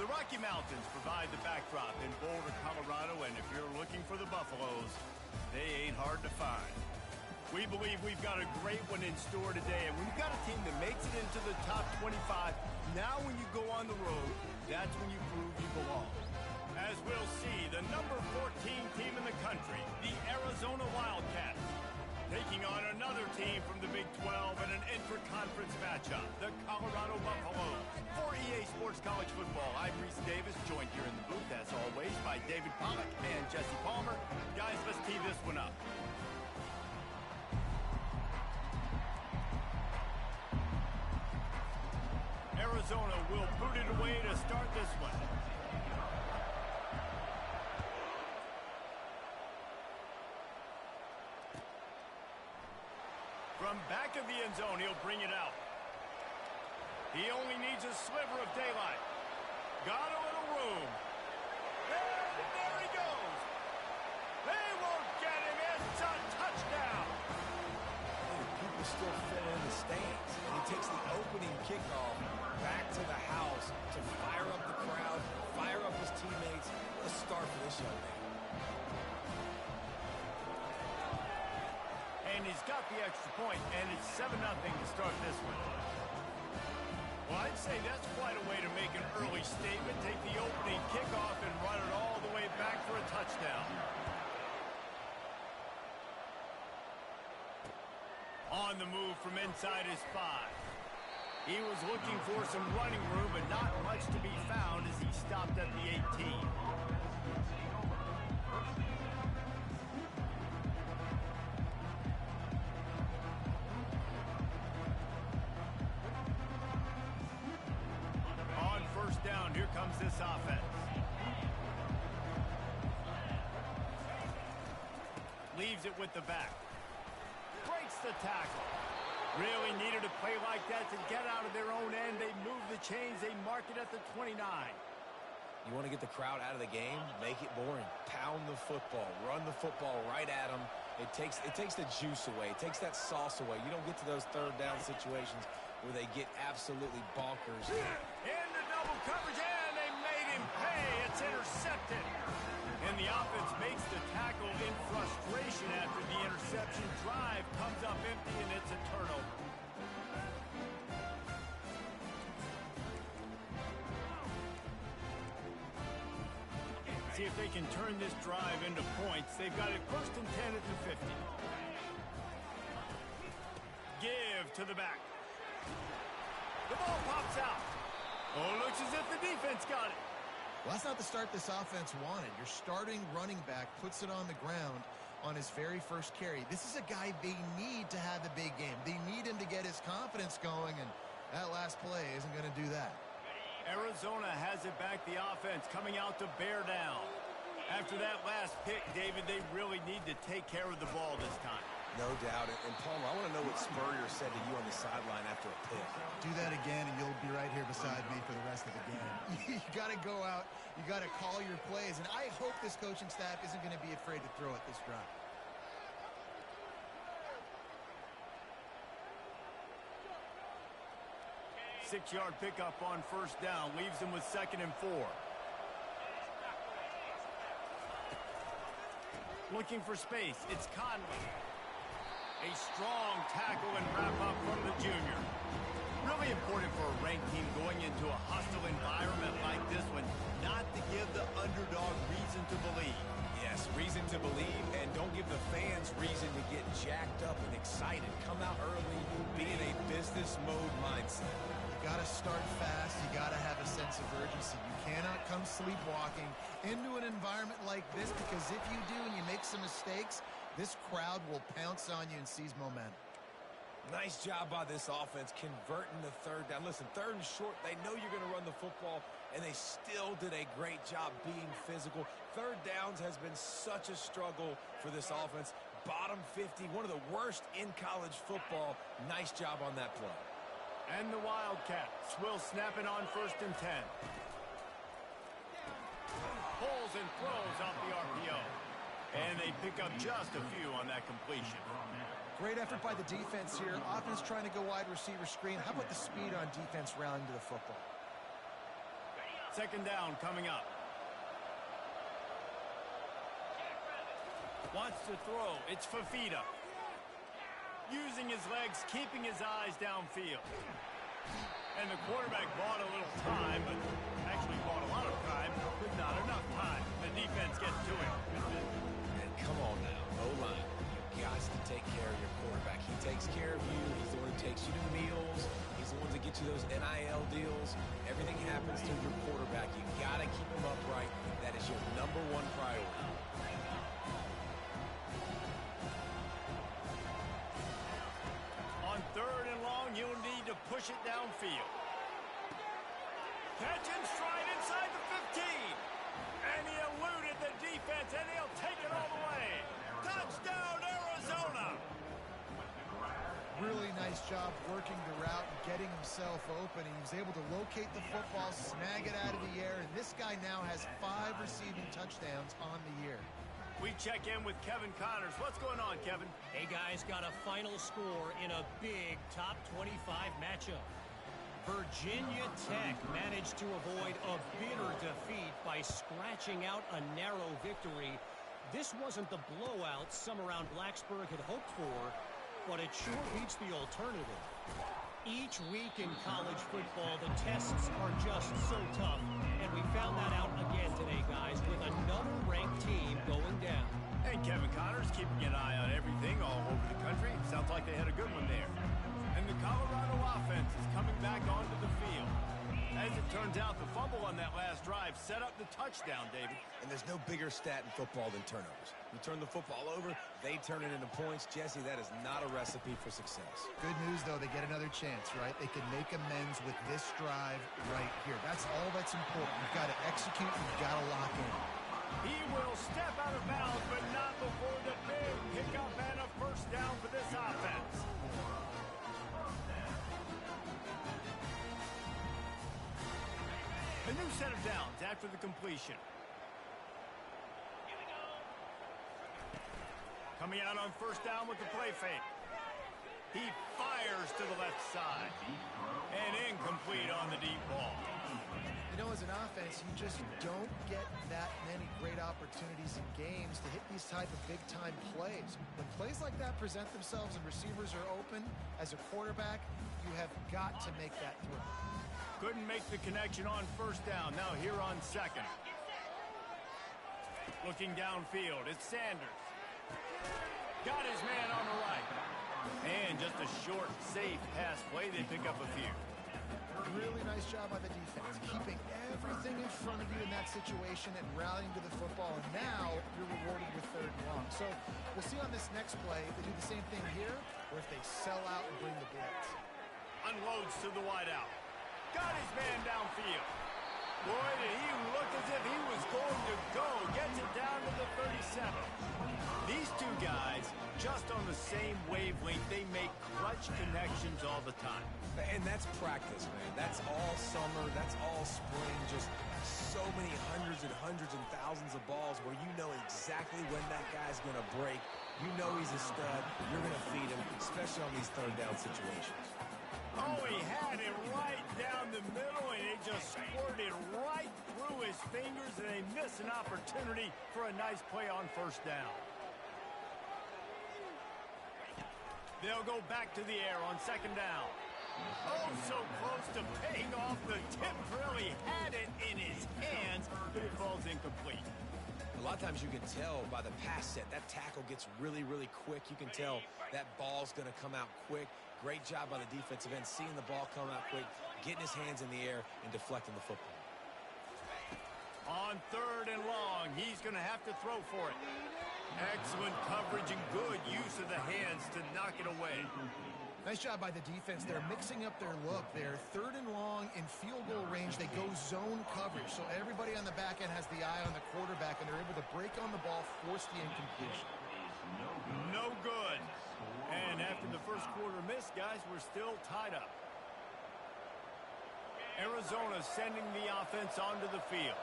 Rocky Mountains provide the backdrop in Boulder, Colorado, and if you're looking for the Buffaloes, they ain't hard to find. We believe we've got a great one in store today, and when you've got a team that makes it into the top 25, now when you go on the road, that's when you prove you belong. As we'll see, the number 14 team in the country, the Arizona Wildcats, taking on another team from the Big 12 in an intra-conference matchup, the Colorado Buffaloes. For EA Sports College Football, I'm Reese Davis, joined here in the booth, as always, by David Pollack and Jesse Palmer. Guys, let's tee this one up. Arizona will boot it away to start this one. From back of the end zone, he'll bring it out. He only needs a sliver of daylight. Got a little room. And there he goes. They won't get him. It's a touchdown. People still fill in the stands. And he takes the opening kickoff back to the house to fire up the crowd, fire up his teammates. What a start for this young man. And he's got the extra point, and it's 7-0 to start this one. Well, I'd say that's quite a way to make an early statement. Take the opening kickoff and run it all the way back for a touchdown. On the move from inside his 5. He was looking for some running room, but not much to be found as he stopped at the 18. Down, here comes this offense. Leaves it with the back. Breaks the tackle. Really needed a play like that to get out of their own end. They move the chains. They mark it at the 29. You want to get the crowd out of the game? Make it boring. Pound the football. Run the football right at them. It takes the juice away. It takes that sauce away. You don't get to those third down situations where they get absolutely bonkers. Into double coverage, and they made him pay. It's intercepted. And the offense makes the tackle in frustration after the interception. Drive comes up empty, and it's a turnover. See if they can turn this drive into points. They've got it 1st and 10 at the 50. Give to the back. The ball pops out. Oh, looks as if the defense got it. Well, that's not the start this offense wanted. Your starting running back puts it on the ground on his very first carry. This is a guy they need to have the big game. They need him to get his confidence going, and that last play isn't going to do that. Arizona has it back, the offense coming out to bear down. After that last pick, David, they really need to take care of the ball this time. No doubt. And Palmer, I want to know what Spurrier said to you on the sideline after a pick. Do that again, and you'll be right here beside me for the rest of the game. You got to go out. You got to call your plays. And I hope this coaching staff isn't going to be afraid to throw it this drive. Six-yard pickup on 1st down. Leaves him with 2nd and 4. Looking for space. It's Conley. A strong tackle and wrap-up from the junior. Really important for a ranked team going into a hostile environment like this one, not to give the underdog reason to believe. Yes, reason to believe, and don't give the fans reason to get jacked up and excited. Come out early, be in a business mode mindset. You got to start fast. You got to have a sense of urgency. You cannot come sleepwalking into an environment like this, because if you do and you make some mistakes, this crowd will pounce on you and seize momentum. Nice job by this offense converting the 3rd down. Listen, 3rd and short, they know you're going to run the football, and they still did a great job being physical. 3rd downs has been such a struggle for this offense. Bottom 50, one of the worst in college football. Nice job on that play. And the Wildcats will snap it on 1st and 10. Pulls and throws off the RPO. And they pick up just a few on that completion. Great effort by the defense here. Offense trying to go wide receiver screen. How about the speed on defense rallying to the football? Second down coming up. Wants to throw. It's Fafita. Using his legs, keeping his eyes downfield. And the quarterback bought a little time, but actually bought a lot of time, but not enough time. The defense gets to him. And come on now, O-line. You got to take care of your quarterback. He takes care of you. He's the one who takes you to meals. He's the one to get you those NIL deals. Everything happens to your quarterback. You got to keep him upright. That is your number one priority. On third and long, you'll need to push it downfield. Catch and stride inside the 15. And he eluded the defense, and he'll take it all the way. Touchdown, Arizona! Really nice job working the route and getting himself open. He was able to locate the football, snag it out of the air, and this guy now has 5 receiving touchdowns on the year. We check in with Kevin Connors. What's going on, Kevin? Hey, guys, got a final score in a big top 25 matchup. Virginia Tech managed to avoid a bitter defeat by scratching out a narrow victory. This wasn't the blowout some around Blacksburg had hoped for, but it sure beats the alternative. Each week in college football, the tests are just so tough, and we found that out again today, guys, with another ranked team going down. And Kevin Connors keeping an eye on everything all over the country. Sounds like they had a good one there. And the Colorado offense is coming back onto the field. As it turns out, the fumble on that last drive set up the touchdown, David. And there's no bigger stat in football than turnovers. You turn the football over, they turn it into points. Jesse, that is not a recipe for success. Good news, though, they get another chance, right? They can make amends with this drive right here. That's all that's important. You've got to execute, you've got to lock in. He will step out of bounds, but not before the big pickup and a first down for this offense. A new set of downs after the completion. Coming out on first down with the play fake. He fires to the left side. And incomplete on the deep ball. You know, as an offense, you just don't get that many great opportunities in games to hit these type of big-time plays. When plays like that present themselves and receivers are open, as a quarterback, you have got to make that throw. Couldn't make the connection on first down. Now here on second. Looking downfield, it's Sanders. Got his man on the right. And just a short, safe pass play. They pick up a few. Really nice job by the defense, keeping everything in front of you in that situation and rallying to the football. And now you're rewarded with third and long. So we'll see on this next play if they do the same thing here or if they sell out and bring the blitz. Unloads to the wideout. Got his man downfield. Boy, did he look as if he was going to go. Gets it down to the 37. These two guys, just on the same wavelength, they make clutch connections all the time. And that's practice, man. That's all summer. That's all spring. Just so many hundreds and thousands of balls where you know exactly when that guy's going to break. You know he's a stud. You're going to feed him, especially on these third down situations. Oh, he had it right down the middle, and it just squirted right through his fingers, and they miss an opportunity for a nice play on first down. They'll go back to the air on second down. Oh, so close to paying off. The tip really had it in his hands, but it falls incomplete. A lot of times you can tell by the pass set, that tackle gets really, really quick. You can tell that ball's going to come out quick. Great job by the defensive end, seeing the ball come out quick, getting his hands in the air, and deflecting the football. On third and long, he's going to have to throw for it. Excellent coverage and good use of the hands to knock it away. Nice job by the defense. They're mixing up their look. They're third and long in field goal range. They go zone coverage, so everybody on the back end has the eye on the quarterback, and they're able to break on the ball, force the incompletion. No good. And after the first quarter miss, guys, we're still tied up. Arizona sending the offense onto the field.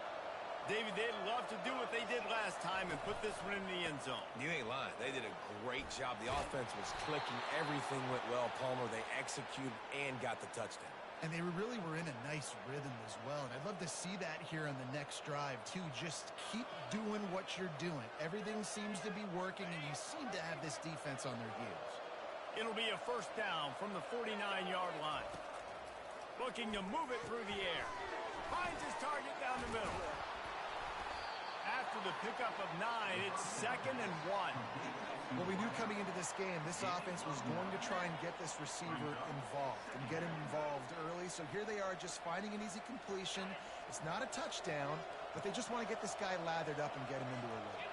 David, they'd love to do what they did last time and put this one in the end zone. You ain't lying. They did a great job. The offense was clicking. Everything went well, Palmer. They executed and got the touchdown. And they really were in a nice rhythm as well. And I'd love to see that here on the next drive, too. Just keep doing what you're doing. Everything seems to be working, and you seem to have this defense on their heels. It'll be a first down from the 49-yard line. Looking to move it through the air. Finds his target down the middle. After the pickup of 9, it's 2nd and 1. Well, we knew coming into this game, this offense was going to try and get this receiver involved and get him involved early. So here they are just finding an easy completion. It's not a touchdown, but they just want to get this guy lathered up and get him into a rhythm.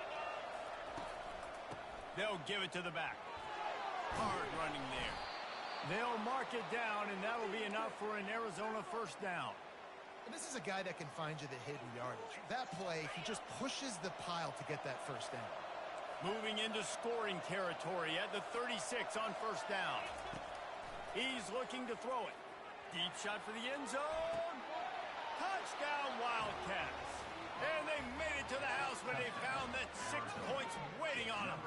They'll give it to the back. Hard running there. They'll mark it down, and that'll be enough for an Arizona first down. And this is a guy that can find you the hidden yardage. That play, he just pushes the pile to get that first down. Moving into scoring territory at the 36 on first down. He's looking to throw it. Deep shot for the end zone. Touchdown, Wildcats. And they made it to the house when they found that 6 points waiting on them.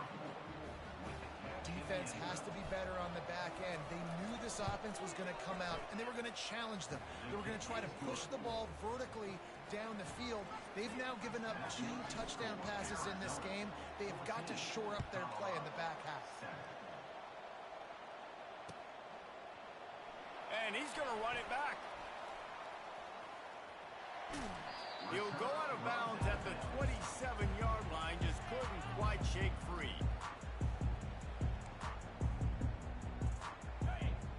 Defense has to be better on the back end. They knew this offense was going to come out, and they were going to challenge them. They were going to try to push the ball vertically down the field. They've now given up 2 touchdown passes in this game. They have got to shore up their play in the back half. And he's going to run it back. He'll go out of bounds at the 27-yard line. Just couldn't quite shake free.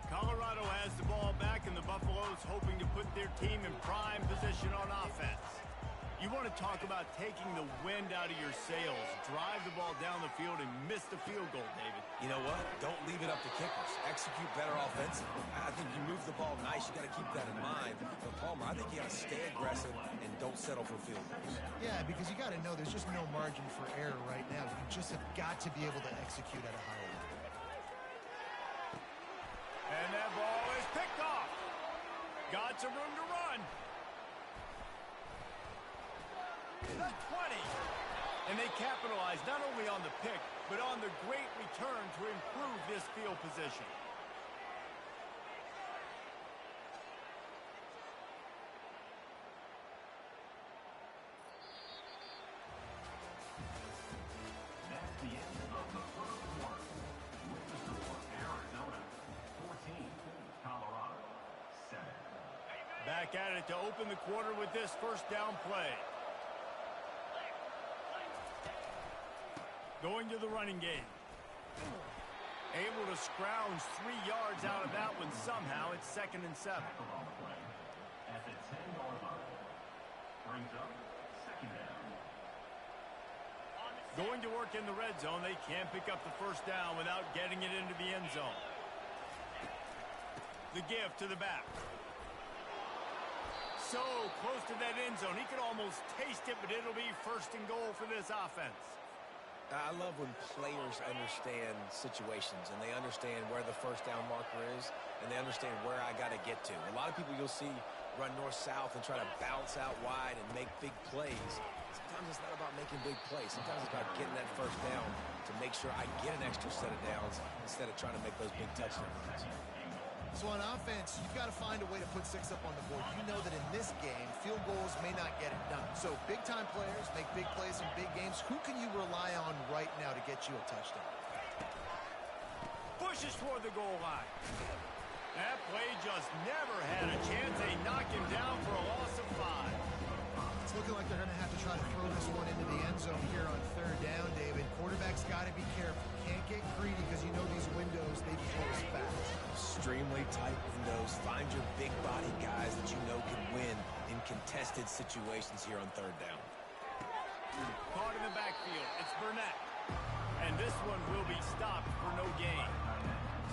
Colorado has the ball back, and the Buffaloes hoping to put their team in prime position on offense. You want to talk about taking the wind out of your sails. Drive the ball down the field and miss the field goal, David. You know what? Don't leave it up to kickers. Execute better offensively. I think you move the ball nice. You got to keep that in mind. But Palmer, I think you got to stay aggressive and don't settle for field goals. Yeah, because you got to know there's just no margin for error right now. You just have got to be able to execute at a high level. And that ball is picked off. Got some room to run. The 20. And they capitalize not only on the pick, but on the great return to improve this field position. That's the end of the first quarter. With the score, Arizona 14, Colorado 7. Back at it to open the quarter with this first down play. Going to the running game. Able to scrounge 3 yards out of that one somehow. It's 2nd and 7. At the 10-yard line. Brings up 2nd down. Going to work in the red zone. They can't pick up the first down without getting it into the end zone. The give to the back. So close to that end zone. He could almost taste it, but it'll be 1st and goal for this offense. I love when players understand situations and they understand where the first down marker is and they understand where I got to get to. A lot of people you'll see run north-south and try to bounce out wide and make big plays. Sometimes it's not about making big plays. Sometimes it's about getting that first down to make sure I get an extra set of downs instead of trying to make those big touchdowns. So on offense, you've got to find a way to put 6 up on the board. You know that in this game, field goals may not get it done. So big-time players make big plays in big games. Who can you rely on right now to get you a touchdown? Pushes toward the goal line. That play just never had a chance. They knock him down for a loss of 5. It's looking like they're going to have to try to throw this one into the end zone here on 3rd down, David. Quarterback's got to be careful. Can't get greedy because you know these windows, they close fast. Extremely tight windows. Find your big body guys that you know can win in contested situations here on 3rd down. Caught in the backfield. It's Burnett. And this one will be stopped for no gain.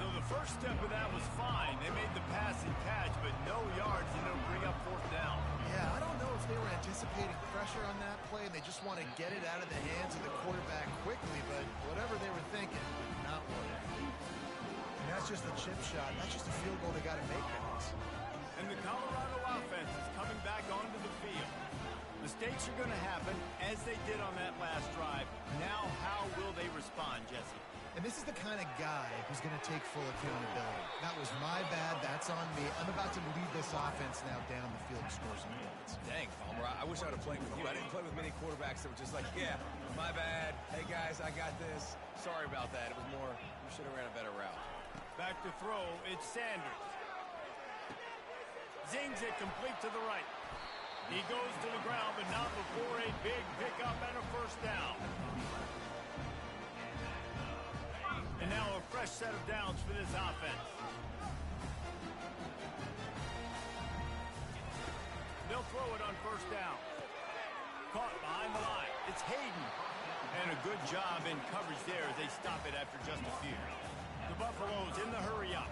So the first step of that was fine. They made the pass and catch, but no yards, and it'll bring up 4th down. Yeah, I don't know if they were anticipating pressure on that play and they just want to get it out of the hands of the quarterback quickly, but whatever they were thinking did not work. And that's just a chip shot. That's just a field goal they got to make, guys. And the Colorado offense is coming back onto the field. Mistakes are going to happen, as they did on that last drive. Now, how will they respond, Jesse? And this is the kind of guy who's going to take full accountability. That was my bad. That's on me. I'm about to lead this offense now down the field and score some points. Dang, Palmer, I wish I would have played with you. I didn't play with many quarterbacks that were just like, yeah, my bad. Hey, guys, I got this. Sorry about that. It was more, you should have ran a better route. Back to throw, it's Sanders. Zings it complete to the right. He goes to the ground, but not before a big pickup and a first down. And now a fresh set of downs for this offense. They'll throw it on first down. Caught behind the line. It's Hayden. And a good job in coverage there as they stop it after just a few. The Buffaloes in the hurry up.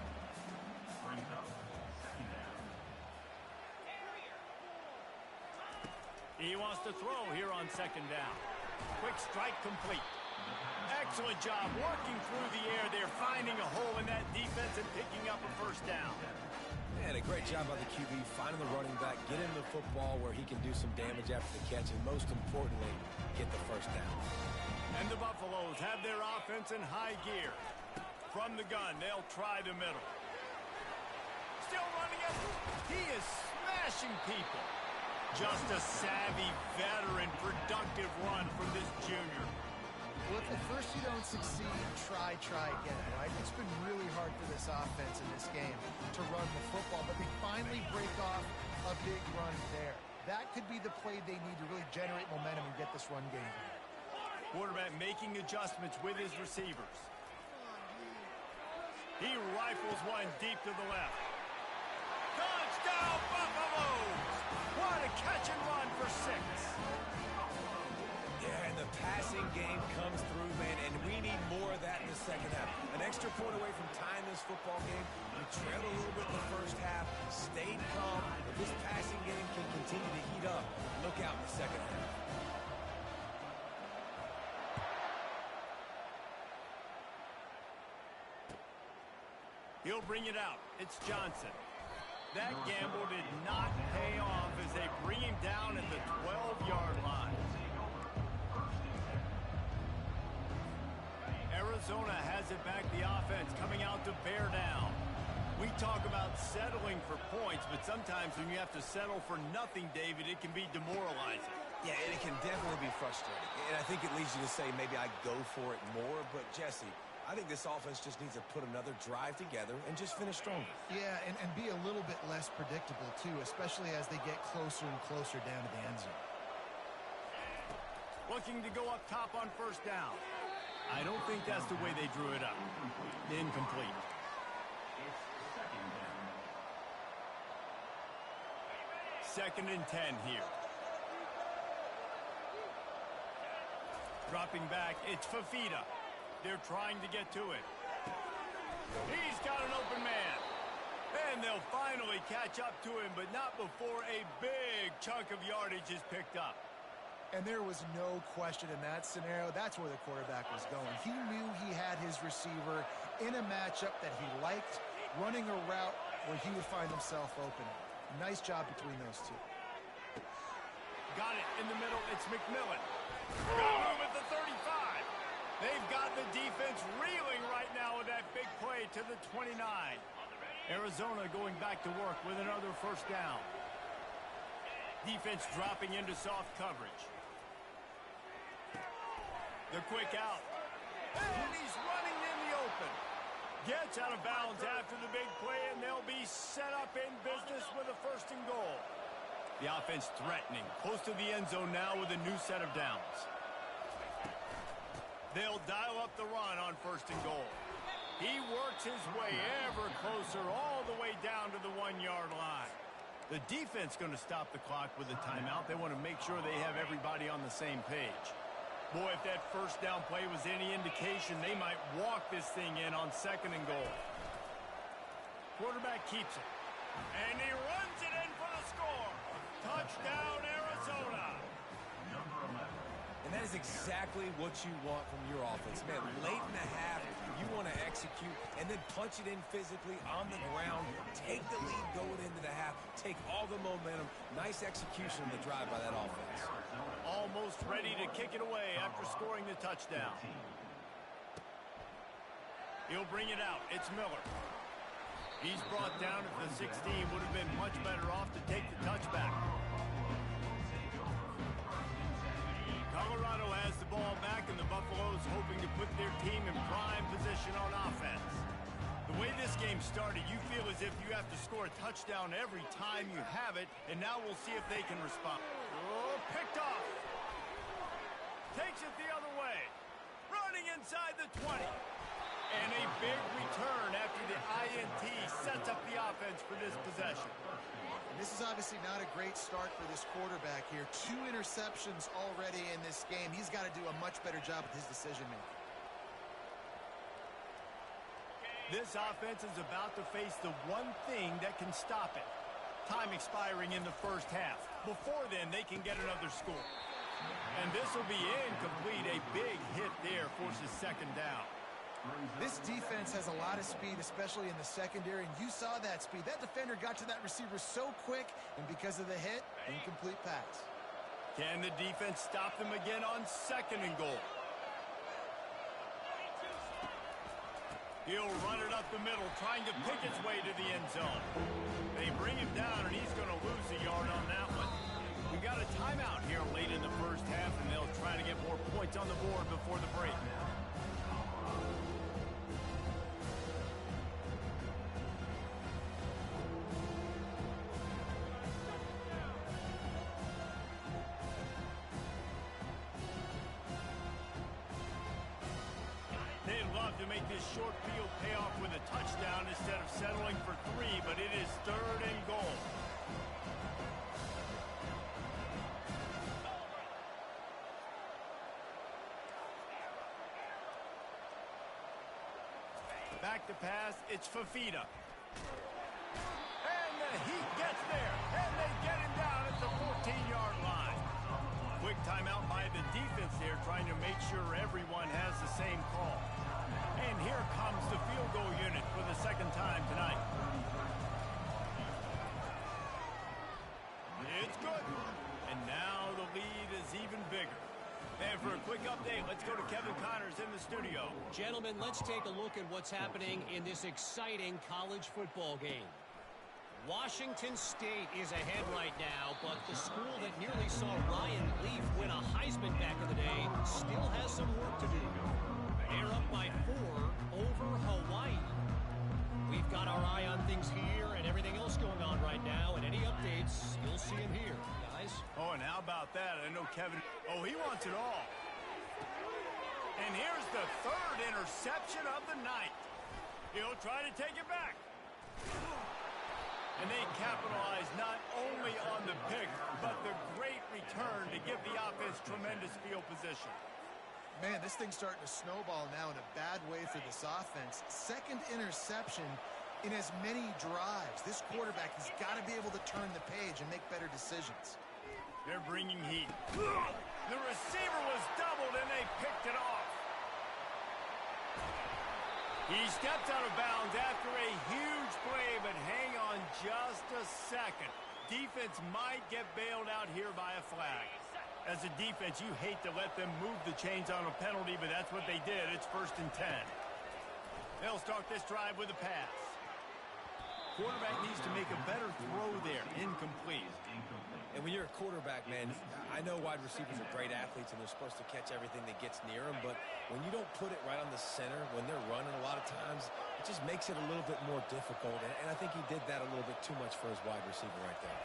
He wants to throw here on second down. Quick strike complete. Excellent job working through the air. They're finding a hole in that defense and picking up a first down. Man, a great job by the QB, finding the running back, getting the football where he can do some damage after the catch, and most importantly, get the first down. And the Buffaloes have their offense in high gear. From the gun, they'll try the middle. Still running it. He is smashing people. Just a savvy, veteran, productive run from this junior. Well, if at first you don't succeed, try again, right? It's been really hard for this offense in this game to run the football, but they finally break off a big run there. That could be the play they need to really generate momentum and get this run game. Quarterback making adjustments with his receivers. He rifles one deep to the left. Touchdown, Buffaloes! What a catch and run for 6. Yeah, and the passing game comes through, man, and we need more of that in the second half. An extra point away from tying this football game. We trailed a little bit in the first half, stayed calm. If this passing game can continue to heat up, look out in the second half. He'll bring it out. It's Johnson. That gamble did not pay off as they bring him down at the 12-yard line. Arizona has it back, the offense coming out to bear down. We talk about settling for points, but sometimes when you have to settle for nothing, David, it can be demoralizing. Yeah, and it can definitely be frustrating. And I think it leads you to say maybe I go for it more. But, Jesse, I think this offense just needs to put another drive together and just finish stronger. Yeah, and be a little bit less predictable, too, especially as they get closer and closer down to the end zone. Looking to go up top on first down. I don't think that's the way they drew it up. Incomplete. Second and 10 here. Dropping back, it's Fafita. They're trying to get to it. He's got an open man. And they'll finally catch up to him, but not before a big chunk of yardage is picked up. And there was no question in that scenario. That's where the quarterback was going. He knew he had his receiver in a matchup that he liked, running a route where he would find himself open. Nice job between those two. Got it in the middle. It's McMillan. Got room at the 35. They've got the defense reeling right now with that big play to the 29. Arizona going back to work with another first down. Defense dropping into soft coverage. The quick out. And he's running in the open. Gets out of bounds after the big play, and they'll be set up in business with a first and goal. The offense threatening. Close to the end zone now with a new set of downs. They'll dial up the run on first and goal. He works his way ever closer all the way down to the 1-yard line. The defense going to stop the clock with a timeout. They want to make sure they have everybody on the same page. Boy, if that first down play was any indication, they might walk this thing in on second and goal. Quarterback keeps it. And he runs it in for the score. Touchdown, Arizona. And that is exactly what you want from your offense. Man, late in the half, you want to execute and then punch it in physically on the ground. Take the lead going into the half. Take all the momentum. Nice execution of the drive by that offense. Almost ready to kick it away after scoring the touchdown. He'll bring it out. It's Miller. He's brought down at the 16. Would have been much better off to take the touchback. Colorado has the ball back, and the Buffaloes hoping to put their team in prime position on offense. The way this game started, you feel as if you have to score a touchdown every time you have it, and now we'll see if they can respond. Oh, picked off. Takes it the other way. Running inside the 20. And a big return after the INT sets up the offense for this possession. And this is obviously not a great start for this quarterback here. 2 interceptions already in this game. He's got to do a much better job with his decision-making. This offense is about to face the one thing that can stop it. Time expiring in the first half. Before then, they can get another score. And this will be incomplete. A big hit there forces second down. This defense has a lot of speed, especially in the secondary, and you saw that speed. That defender got to that receiver so quick, and because of the hit, incomplete pass. Can the defense stop them again on second and goal? He'll run it up the middle, trying to pick its way to the end zone. They bring him down, and he's going to lose a yard on that one. We got a timeout here late in the first half, and they'll try to get more points on the board before the break. To make this short field pay off with a touchdown instead of settling for 3, but it is third and goal. Back to pass, it's Fafita. And the Heat gets there, and they get him down at the 14-yard line. Quick timeout by the defense there, trying to make sure everyone has the same call. And here comes the field goal unit for the second time tonight. It's good. And now the lead is even bigger. And for a quick update, let's go to Kevin Connors in the studio. Gentlemen, let's take a look at what's happening in this exciting college football game. Washington State is ahead right now, but the school that nearly saw Ryan Leaf win a Heisman back in the day still has some work to do. They're up by 4 over Hawaii. We've got our eye on things here and everything else going on right now, and any updates, you'll see them here, guys. Oh, and how about that? I know Kevin, he wants it all. And here's the third interception of the night. He'll try to take it back. And they capitalize not only on the pick, but the great return to give the offense tremendous field position. Man, this thing's starting to snowball now in a bad way for this offense. Second interception in as many drives. This quarterback has got to be able to turn the page and make better decisions. They're bringing heat. The receiver was doubled, and they picked it off. He steps out of bounds after a huge play, but hang on just a second. Defense might get bailed out here by a flag. As a defense, you hate to let them move the chains on a penalty, but that's what they did. It's 1st and 10. They'll start this drive with a pass. Quarterback needs to make a better throw there. Incomplete. And when you're a quarterback, man, I know wide receivers are great athletes and they're supposed to catch everything that gets near them, but when you don't put it right on the center, when they're running a lot of times, it just makes it a little bit more difficult. And I think he did that a little bit too much for his wide receiver right there.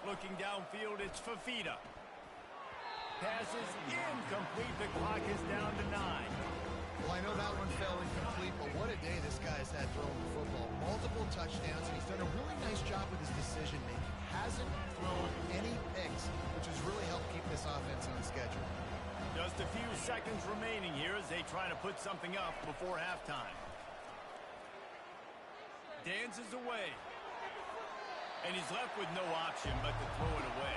Looking downfield, it's Fafita. Passes incomplete. The clock is down to 9. Well, I know that one fell incomplete, but what a day this guy's had throwing the football. Multiple touchdowns, and he's done a really nice job with his decision-making. Hasn't thrown any picks, which has really helped keep this offense on schedule. Just a few seconds remaining here as they try to put something up before halftime. Dances away. And he's left with no option but to throw it away.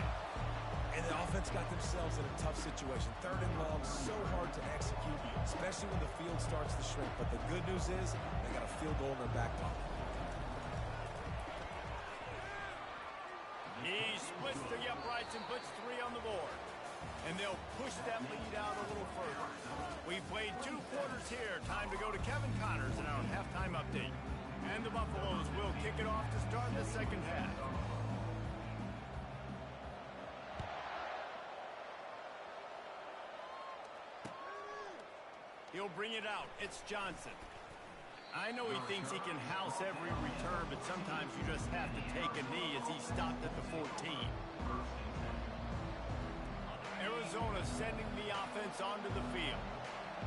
And the offense got themselves in a tough situation. 3rd and long, so hard to execute, especially when the field starts to shrink. But the good news is they got a field goal in their back pocket. He splits the uprights and puts 3 on the board. And they'll push that lead out a little further. We've played 2 quarters here. Time time to go to Kevin Connors in our halftime update. And the Buffaloes will kick it off to start the second half. He'll bring it out. It's Johnson. I know he thinks he can house every return, but sometimes you just have to take a knee as he stopped at the 14. Arizona sending the offense onto the field.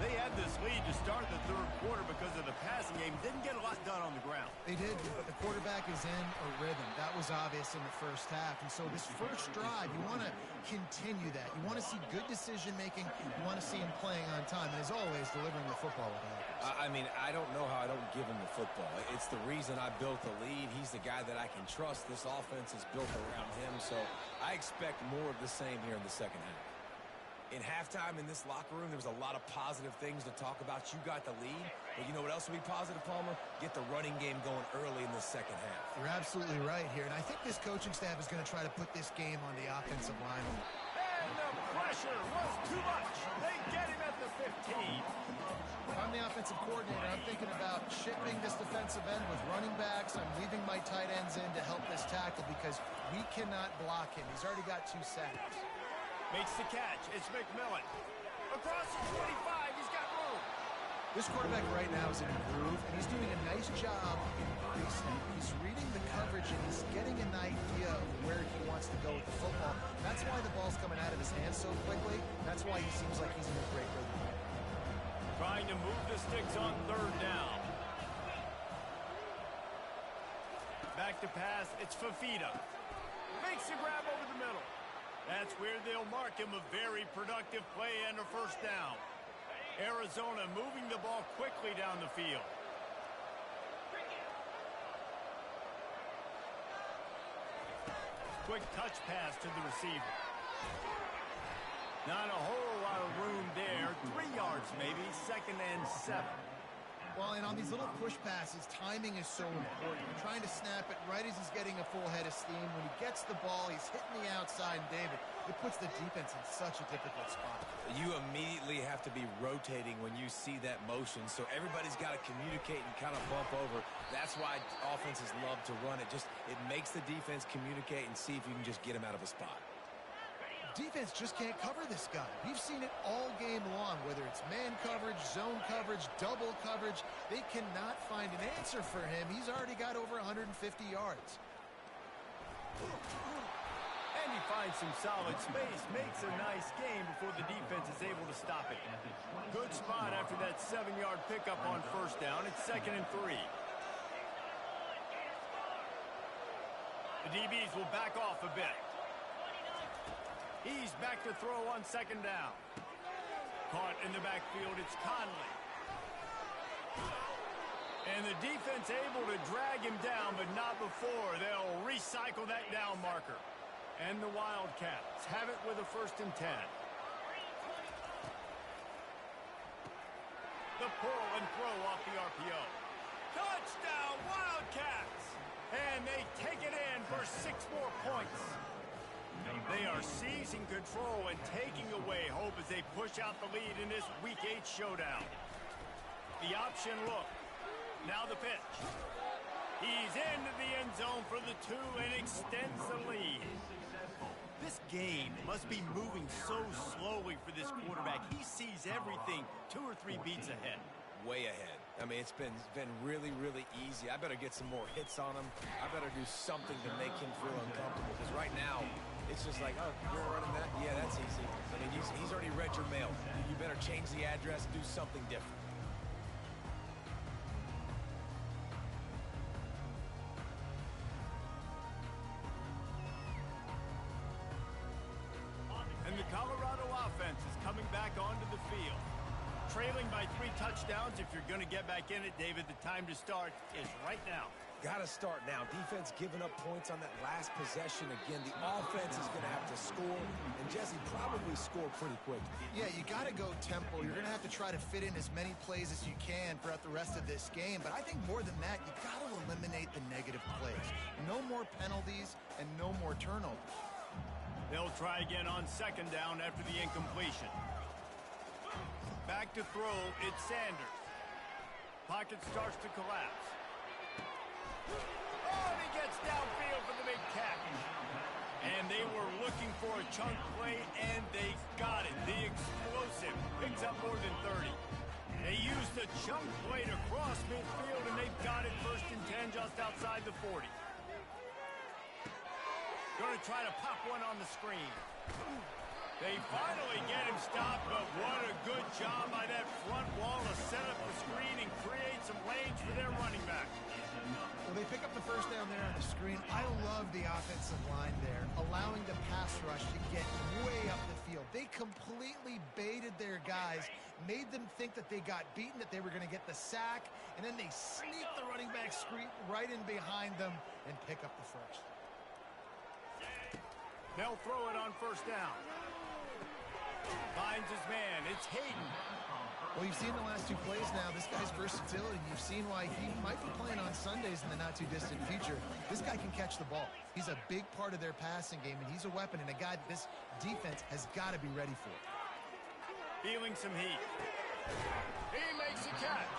They had this lead to start the third quarter because of the passing game. Didn't get a lot done on the ground. They did, but the quarterback is in a rhythm. That was obvious in the first half. And so this first drive, you want to continue that. You want to see good decision-making. You want to see him playing on time. And as always, delivering the football with accuracy. I mean, I don't know how I don't give him the football. It's the reason I built the lead. He's the guy that I can trust. This offense is built around him. So I expect more of the same here in the second half. In halftime in this locker room, there was a lot of positive things to talk about. You got the lead, but you know what else will be positive, Palmer? Get the running game going early in the second half. You're absolutely right here, and I think this coaching staff is going to try to put this game on the offensive line. And the pressure was too much. They get him at the 15. If I'm the offensive coordinator, I'm thinking about shifting this defensive end with running backs. I'm leaving my tight ends in to help this tackle because we cannot block him. He's already got 2 sacks. Makes the catch. It's McMillan. Across the 25. He's got room. This quarterback right now is in a groove, and he's doing a nice job increasing. He's reading the coverage, and he's getting an idea of where he wants to go with the football. That's why the ball's coming out of his hands so quickly. That's why he seems like he's in a great rhythm. Trying to move the sticks on third down. Back to pass. It's Fafita. Makes the grab over the middle. That's where they'll mark him a very productive play and a first down. Arizona moving the ball quickly down the field. Quick touch pass to the receiver. Not a whole lot of room there. 3 yards maybe, 2nd and 7. Well, and on these little push passes, timing is so important. You're trying to snap it right as he's getting a full head of steam. When he gets the ball, he's hitting the outside, and David, it puts the defense in such a difficult spot. You immediately have to be rotating when you see that motion, so everybody's got to communicate and kind of bump over. That's why offenses love to run it. It makes the defense communicate and see if you can just get him out of a spot. Defense just can't cover this guy. We've seen it all game long, whether it's man coverage, zone coverage, double coverage. They cannot find an answer for him. He's already got over 150 yards. And he finds some solid space, makes a nice game before the defense is able to stop it. Good spot after that 7-yard pickup on first down. It's 2nd and 3. The DBs will back off a bit. He's back to throw on 2nd down. Caught in the backfield, it's Conley. And the defense able to drag him down, but not before. They'll recycle that down marker. And the Wildcats have it with a 1st and 10. The pull and throw off the RPO. Touchdown, Wildcats! And they take it in for 6 more points. They are seizing control and taking away hope as they push out the lead in this Week 8 showdown. The option look. Now the pitch. He's into the end zone for the 2 and extends the lead. This game must be moving so slowly for this quarterback. He sees everything 2 or 3 beats ahead. Way ahead. I mean, it's been really, really easy. I better get some more hits on him. I better do something to make him feel uncomfortable because right now, it's just like, oh, you're running that? Yeah, that's easy. I mean, he's already read your mail. You better change the address, do something different. And the Colorado offense is coming back onto the field. Trailing by 3 touchdowns. If you're going to get back in it, David, the time to start is right now. Got to start now. Defense giving up points on that last possession. Again, the offense is going to have to score, and Jesse probably score pretty quick. Yeah, you got to go tempo. You're going to have to try to fit in as many plays as you can throughout the rest of this game. But I think more than that, you got to eliminate the negative plays. No more penalties and no more turnovers. They'll try again on 2nd down after the incompletion. Back to throw, it's Sanders. pocket starts to collapse. Oh, and he gets downfield for the big catch. And they were looking for a chunk play, and they got it. The explosive picks up more than 30. They used a chunk play to cross midfield, and they've got it 1st and 10 just outside the 40. Going to try to pop one on the screen. They finally get him stopped, but what a good job by that front wall to set up the screen and create some lanes for their running back. Well, they pick up the first down there on the screen. I love the offensive line there, allowing the pass rush to get way up the field. They completely baited their guys, made them think that they got beaten, that they were going to get the sack, and then they sneak the running back screen right in behind them and pick up the first. They'll throw it on 1st down. Finds his man. It's Hayden. Well, you've seen the last 2 plays now. This guy's versatility. You've seen why he might be playing on Sundays in the not-too-distant future. This guy can catch the ball. He's a big part of their passing game, and he's a weapon and a guy that this defense has got to be ready for. Feeling some heat. He makes a catch.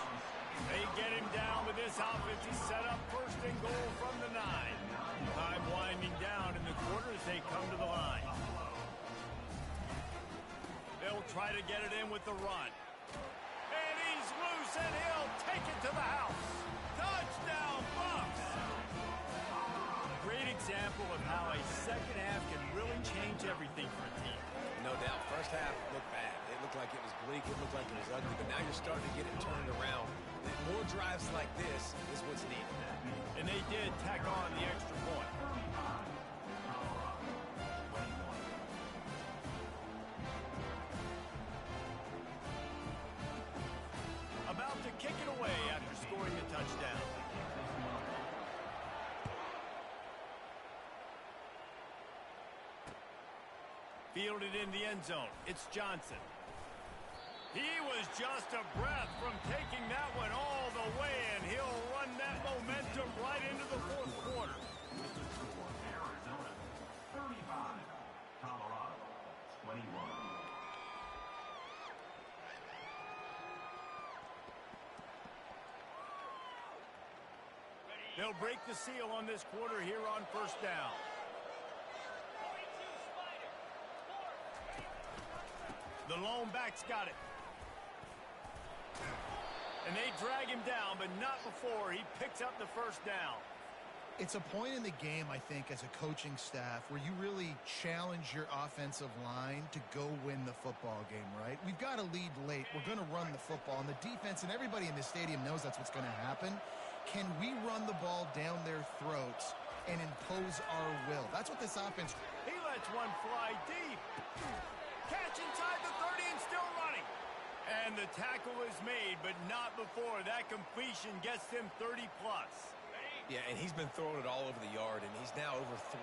They get him down with this offense. He's set up 1st and goal from the 9. Time winding down in the quarter as they come to the line. They'll try to get it in with the run. And he's loose, and he'll take it to the house. Touchdown, Bucs! Great example of how a second half can really change everything for a team. No doubt. First half looked bad. It looked like it was bleak. It looked like it was ugly. But now you're starting to get it turned around. More drives like this is what's needed. And they did tack on the extra point. About to kick it away after scoring the touchdown. Fielded in the end zone. It's Johnson. He was just a breath from taking that one all the way, and he'll run that momentum right into the 4th quarter. Arizona 35, Colorado 21. They'll break the seal on this quarter here on 1st down. The lone back's got it. And they drag him down, but not before he picks up the 1st down. It's a point in the game, I think, as a coaching staff where you really challenge your offensive line to go win the football game, right? We've got to lead late. We're going to run the football. And the defense and everybody in the stadium knows that's what's going to happen. Can we run the ball down their throats and impose our will? That's what this offense... He lets one fly deep. Catch inside the 30 and still running. And the tackle is made, but not before that completion gets them 30-plus. Yeah, and he's been throwing it all over the yard, and he's now over 300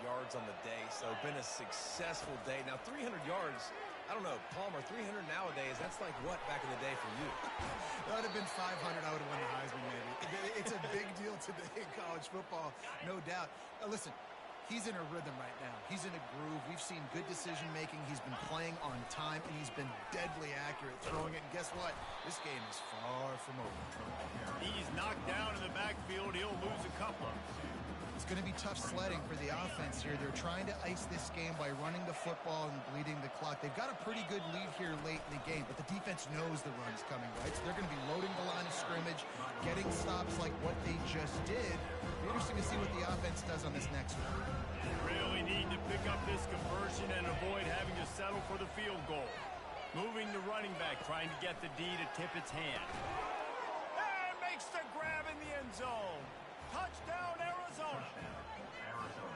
yards on the day, so been a successful day. Now, 300 yards, I don't know, Palmer, 300 nowadays, that's like what back in the day for you? That would have been 500. I would have won the Heisman, maybe. It's a big deal today in college football, no doubt. Listen, he's in a rhythm right now. He's in a groove. We've seen good decision-making. He's been playing on time, and he's been deadly accurate throwing it. And guess what? This game is far from over. He's knocked down in the backfield. He'll lose a couple. It's going to be tough sledding for the offense here. They're trying to ice this game by running the football and bleeding the clock. They've got a pretty good lead here late in the game, but the defense knows the run's coming, right? So they're going to be loading the line of scrimmage, getting stops like what they just did. It'll be interesting to see what the offense does on this next one. Really need to pick up this conversion and avoid having to settle for the field goal. Moving the running back, trying to get the D to tip its hand. And makes the grab in the end zone. Touchdown, Arizona.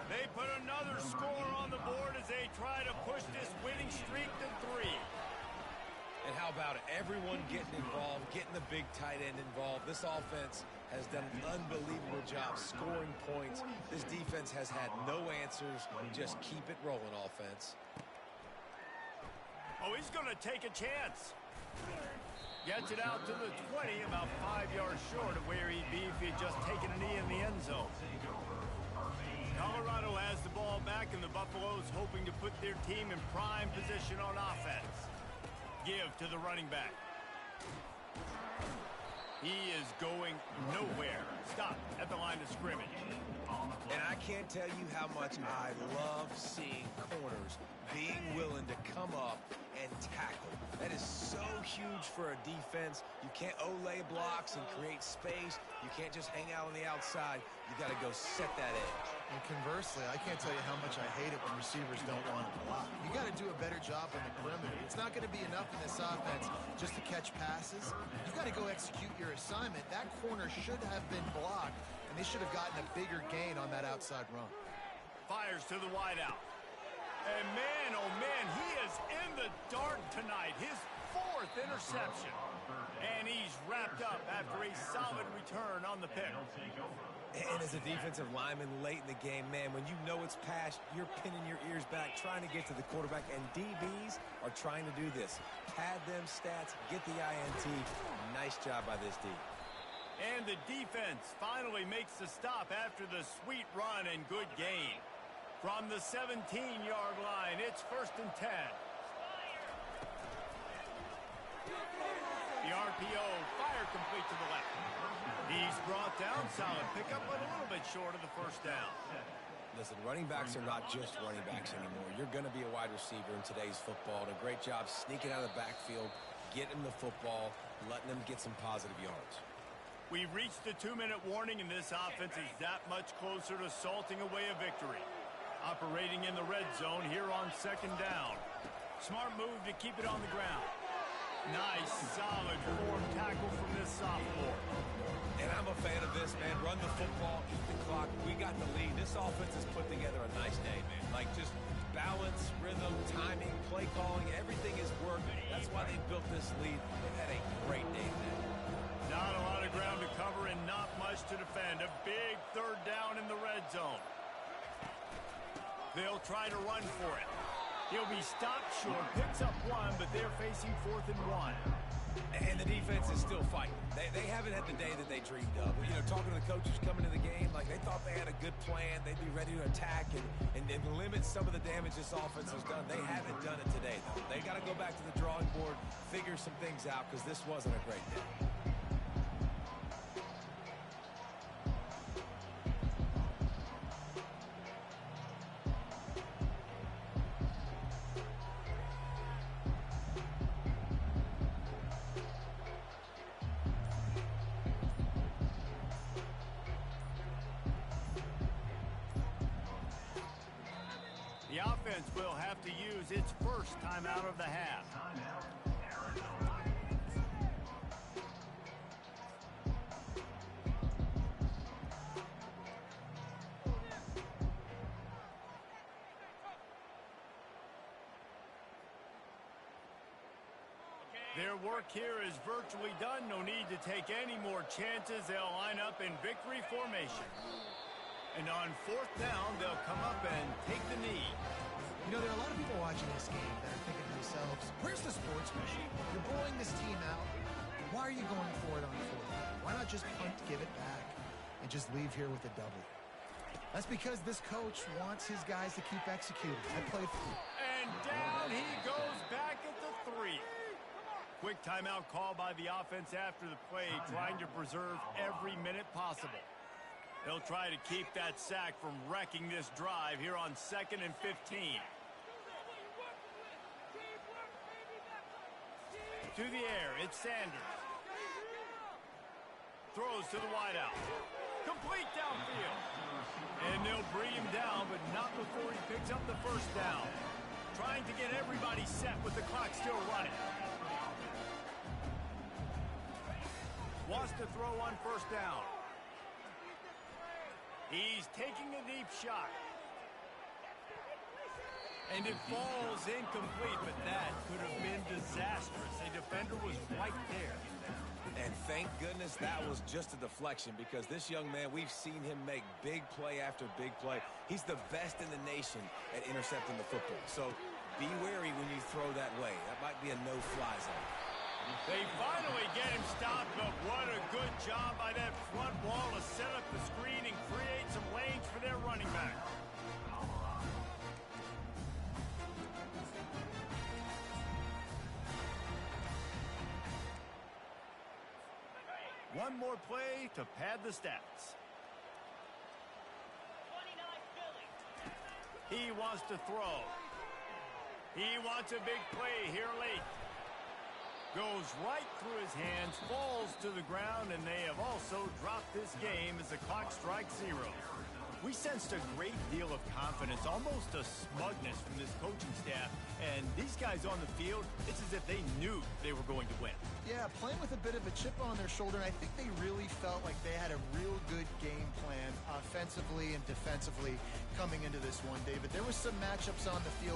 They put another score on the board as they try to push this winning streak to 3. And how about it? Everyone getting involved, getting the big tight end involved. This offense has done an unbelievable job scoring points. This defense has had no answers. Just keep it rolling, offense. Oh, he's going to take a chance. Gets it out to the 20, about 5 yards short of where he'd be if he had just taken a knee in the end zone. Colorado has the ball back, and the Buffaloes hoping to put their team in prime position on offense. Give to the running back. He is going nowhere. Stop at the line of scrimmage. And I can't tell you how much I love seeing corners being willing to come up and tackle. That is so huge for a defense. You can't olay blocks and create space. You can't just hang out on the outside. You got to go set that edge. And conversely, I can't tell you how much I hate it when receivers don't want to block. You got to do a better job on the perimeter. It's not going to be enough in this offense just to catch passes. You got to go execute your assignment. That corner should have been blocked, and they should have gotten a bigger gain on that outside run. Fires to the wideout. And man, oh man, he is in the dark tonight. His 4th interception. And he's wrapped up after a solid return on the pick. And as a defensive lineman late in the game, man, when you know it's passed, you're pinning your ears back, trying to get to the quarterback, and DBs are trying to do this. Pad them stats, get the INT. Nice job by this D. And the defense finally makes the stop after the sweet run and good gain. From the 17-yard line, it's 1st and 10. The RPO, fire complete to the left. He's brought down, solid pickup, but a little bit short of the first down. Listen, running backs are not just running backs anymore. You're going to be a wide receiver in today's football. And a great job sneaking out of the backfield, getting the football, letting them get some positive yards. We've reached the 2-minute warning, and this offense is that much closer to salting away a victory. Operating in the red zone here on 2nd down. Smart move to keep it on the ground. Nice, solid form tackle from this sophomore. And I'm a fan of this, man. Run the football, eat the clock. We got the lead. This offense has put together a nice day, man. Like, just balance, rhythm, timing, play calling, everything is working. That's why they built this lead. They've had a great day today. Not a lot of ground to cover and not much to defend. A big 3rd down in the red zone. They'll try to run for it. He'll be stopped short, picks up 1, but they're facing 4th and 1. And the defense is still fighting. They haven't had the day that they dreamed of. You know, talking to the coaches coming to the game, like they thought they had a good plan. They'd be ready to attack and limit some of the damage this offense has done. They haven't done it today, though. They got to go back to the drawing board, figure some things out, because this wasn't a great day. The offense will have to use its first timeout of the half. Their work here is virtually done. No need to take any more chances. They'll line up in victory formation. And on 4th down, they'll come up and take the knee. You know, there are a lot of people watching this game that are thinking to themselves, where's the sportsmanship? You're blowing this team out. Why are you going for it on 4th down? Why not just punt, give it back, and just leave here with a double? That's because this coach wants his guys to keep executing. I played for you. And down he goes back at the 3. Quick timeout call by the offense after the play, trying to preserve every minute possible. They'll try to keep that sack from wrecking this drive here on 2nd and 15. To the air, it's Sanders. Throws to the wideout. Complete downfield. And they'll bring him down, but not before he picks up the 1st down. Trying to get everybody set with the clock still running. Wants to throw on 1st down. He's taking a deep shot. And it falls incomplete, but that could have been disastrous. A defender was right there. And thank goodness that was just a deflection, because this young man, we've seen him make big play after big play. He's the best in the nation at intercepting the football. So be wary when you throw that way. That might be a no-fly zone. They finally get him stopped, but what a good job by that front wall to set up the screen and create some lanes for their running back. One more play to pad the stats. He wants to throw. He wants a big play here late. Goes right through his hands, falls to the ground, and they have also dropped this game as the clock strikes 0. We sensed a great deal of confidence, almost a smugness from this coaching staff. And these guys on the field, it's as if they knew they were going to win. Yeah, playing with a bit of a chip on their shoulder. And I think they really felt like they had a real good game plan offensively and defensively coming into this one, David. There were some matchups on the field